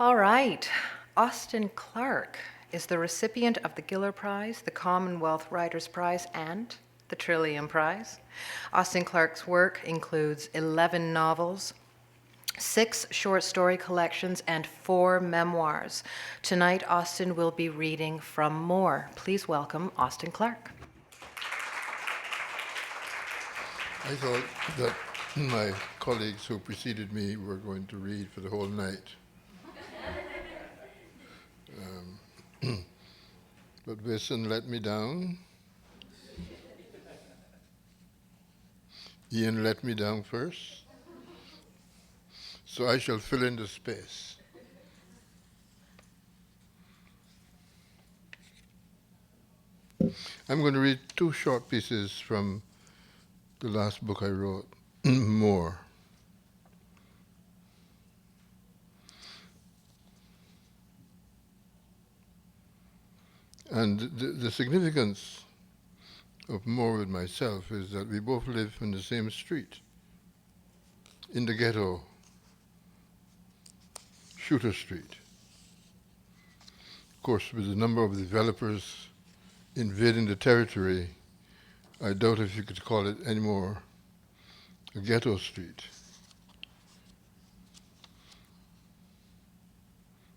All right. Austin Clarke is the recipient of the Giller Prize, the Commonwealth Writers' Prize, and the Trillium Prize. Austin Clarke's work includes 11 novels, 6 short story collections, and 4 memoirs. Tonight, Austin will be reading from more. Please welcome Austin Clarke. I thought that my colleagues who preceded me were going to read for the whole night. But Wilson let me down. Ian let me down first. So I shall fill in the space. I'm going to read 2 short pieces from the last book I wrote, More. And the significance of More with myself is that we both live in the same street, in the ghetto, Shooter Street. Of course, with the number of developers invading the territory, I doubt if you could call it anymore a ghetto street.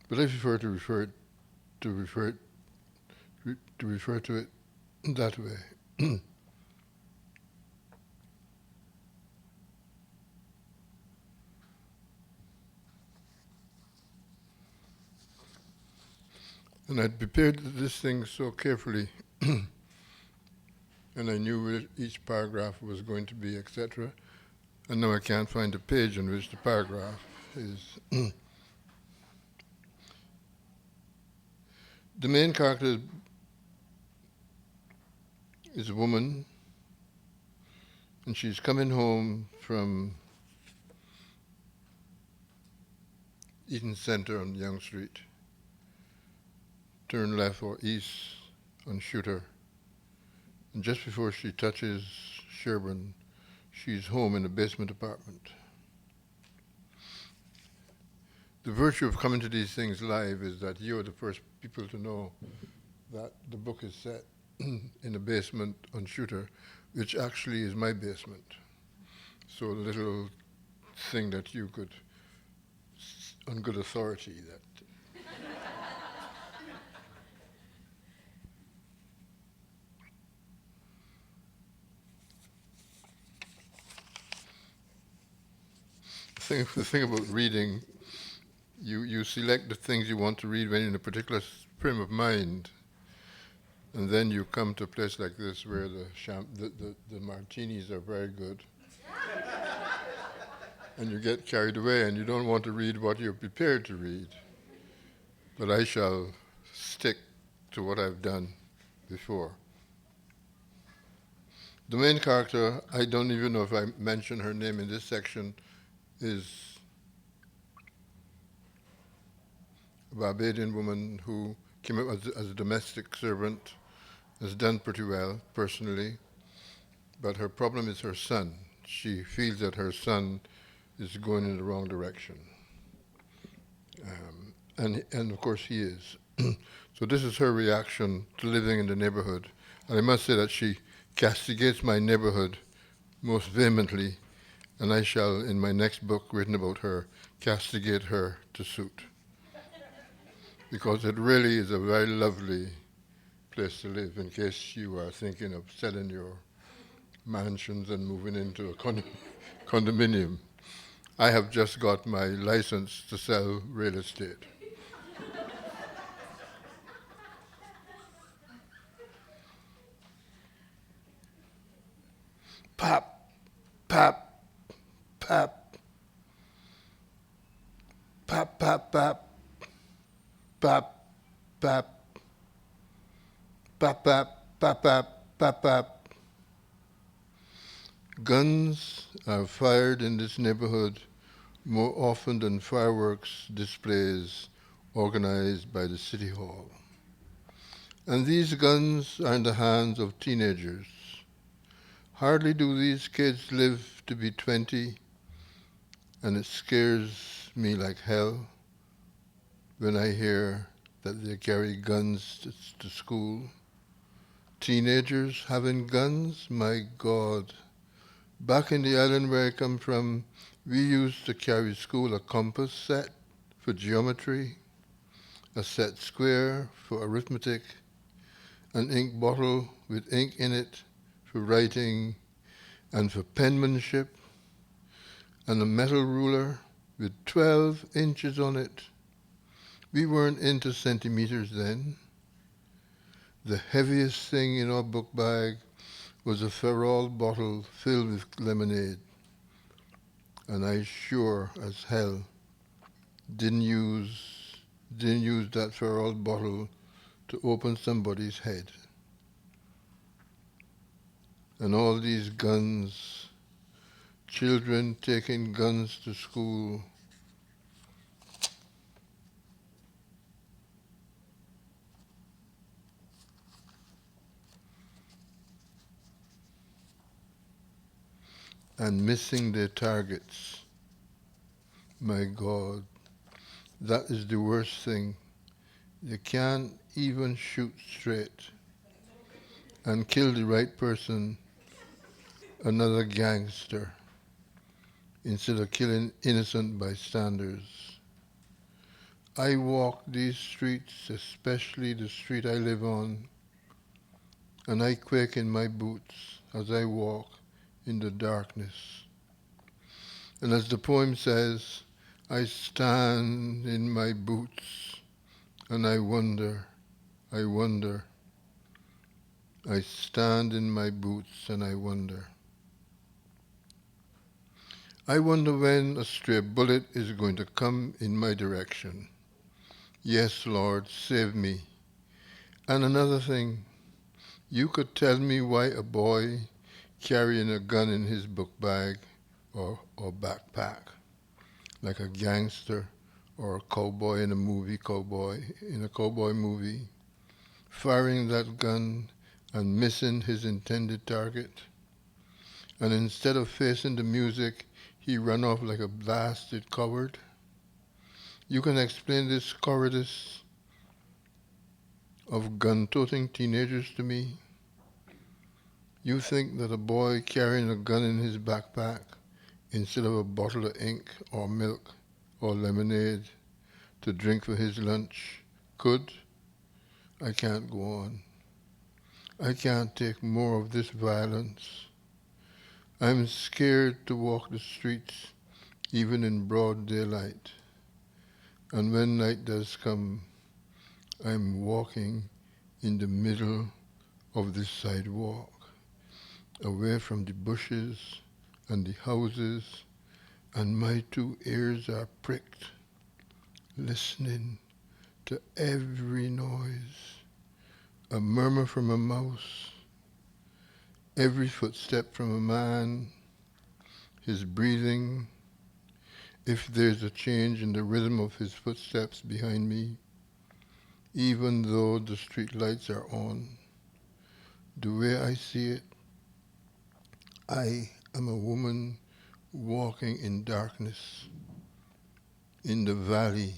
But I prefer to refer to it that way. And I'd prepared this thing so carefully, and I knew where each paragraph was going to be, etc. And now I can't find a page on which the paragraph is. The main character is a woman, and she's coming home from Eaton Center on Young Street. Turn left or east on Shooter. And just before she touches Sherburne, she's home in a basement apartment. The virtue of coming to these things live is that you're the first people to know that the book is set in a basement on Shooter, which actually is my basement. So a little thing that you could, on good authority, that the thing about reading, you select the things you want to read when you're in a particular frame of mind, and then you come to a place like this where the martinis are very good, and you get carried away and you don't want to read what you're prepared to read. But I shall stick to what I've done before. The main character, I don't even know if I mention her name in this section, is a Barbadian woman who came up as a domestic servant, has done pretty well personally, but her problem is her son. She feels that her son is going in the wrong direction. And of course he is. So this is her reaction to living in the neighborhood. And I must say that she castigates my neighborhood most vehemently, and I shall, in my next book written about her, castigate her to suit. Because it really is a very lovely place to live, in case you are thinking of selling your mansions and moving into a condominium. I have just got my license to sell real estate. Pop, pop, pop, pop, pop, pop, pop, pop, pop, pop, pop, pop, pop, pop. Guns are fired in this neighborhood more often than fireworks displays organized by the city hall. And these guns are in the hands of teenagers. Hardly do these kids live to be 20, and it scares me like hell when I hear that they carry guns to school. Teenagers having guns? My God. Back in the island where I come from, we used to carry school a compass set for geometry, a set square for arithmetic, an ink bottle with ink in it for writing and for penmanship, and a metal ruler with 12 inches on it. We weren't into centimeters then. The heaviest thing in our book bag was a Ferrol bottle filled with lemonade, and I sure as hell didn't use that Ferrol bottle to open somebody's head. And all these guns, children taking guns to school. And missing their targets. My God, that is the worst thing. You can't even shoot straight and kill the right person, another gangster, instead of killing innocent bystanders. I walk these streets, especially the street I live on, and I quake in my boots as I walk in the darkness. And as the poem says, I stand in my boots and I wonder, I wonder. I stand in my boots and I wonder. I wonder when a stray bullet is going to come in my direction. Yes, Lord, save me. And another thing, you could tell me why a boy carrying a gun in his book bag or backpack, like a gangster or a cowboy in a cowboy movie, firing that gun and missing his intended target. And instead of facing the music, he ran off like a blasted coward. You can explain this cowardice of gun-toting teenagers to me? You think that a boy carrying a gun in his backpack instead of a bottle of ink or milk or lemonade to drink for his lunch could? I can't go on. I can't take more of this violence. I'm scared to walk the streets even in broad daylight. And when night does come, I'm walking in the middle of the sidewalk, away from the bushes and the houses, and my two ears are pricked, listening to every noise, a murmur from a mouse, every footstep from a man, his breathing, if there's a change in the rhythm of his footsteps behind me, even though the street lights are on. The way I see it, I am a woman walking in darkness, in the valley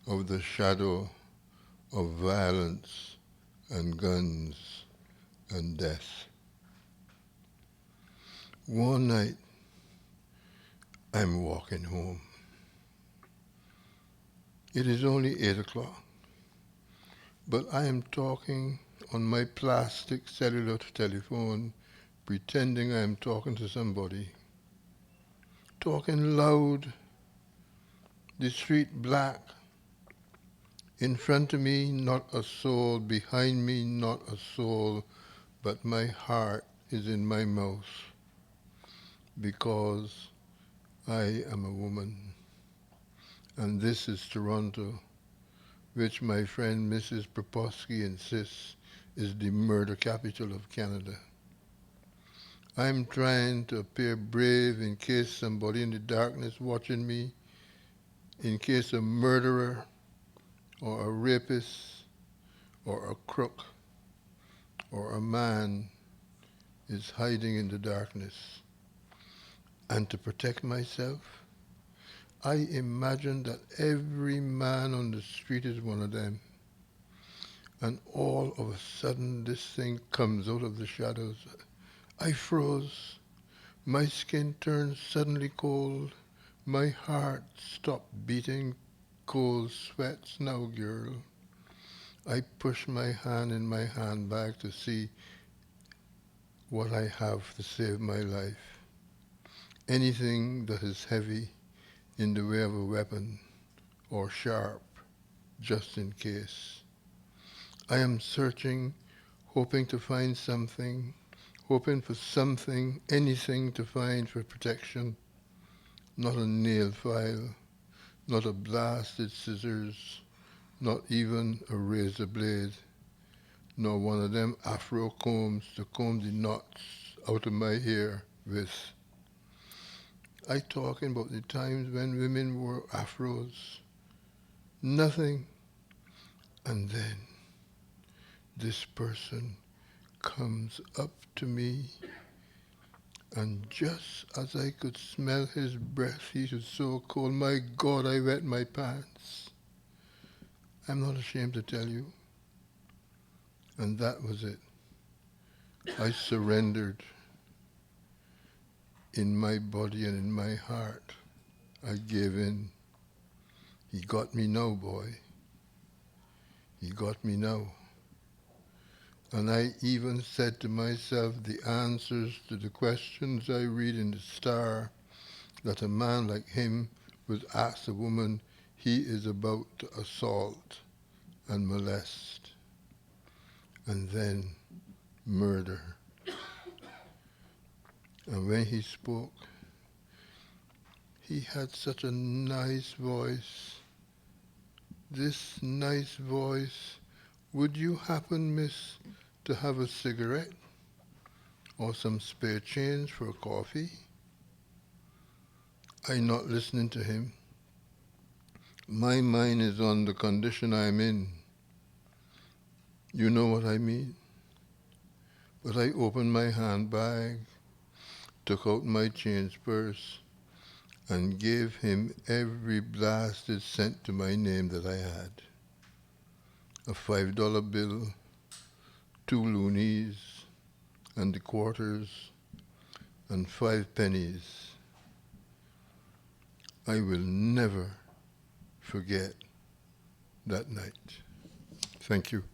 of the shadow of violence and guns and death. One night, I'm walking home. It is only 8 o'clock, but I am talking on my plastic cellular telephone, pretending I am talking to somebody. Talking loud, the street black. In front of me, not a soul. Behind me, not a soul. But my heart is in my mouth because I am a woman. And this is Toronto, which my friend Mrs. Proposky insists is the murder capital of Canada. I'm trying to appear brave in case somebody in the darkness watching me, in case a murderer or a rapist or a crook or a man is hiding in the darkness. And to protect myself, I imagine that every man on the street is one of them. And all of a sudden, this thing comes out of the shadows. I froze. My skin turned suddenly cold. My heart stopped beating. Cold sweats now, girl. I pushed my hand in my handbag to see what I have to save my life. Anything that is heavy in the way of a weapon or sharp, just in case. I am searching, hoping to find something, hoping for something, anything to find for protection. Not a nail file, not a blasted scissors, not even a razor blade, nor one of them afro combs to comb the knots out of my hair with. I talking about the times when women wore afros. Nothing. And then this person comes up to me, and just as I could smell his breath, he was so cold. My God, I wet my pants. I'm not ashamed to tell you. And that was it. I surrendered in my body and in my heart. I gave in. He got me now, boy. He got me now. And I even said to myself the answers to the questions I read in the Star, that a man like him would ask a woman he is about to assault and molest, and then murder. And when he spoke, he had such a nice voice. This nice voice. Would you happen, miss, to have a cigarette or some spare change for coffee? I not listening to him. My mind is on the condition I'm in. You know what I mean? But I opened my handbag, took out my change purse, and gave him every blasted cent to my name that I had. A $5 bill, 2 loonies, and the quarters, and 5 pennies. I will never forget that night. Thank you.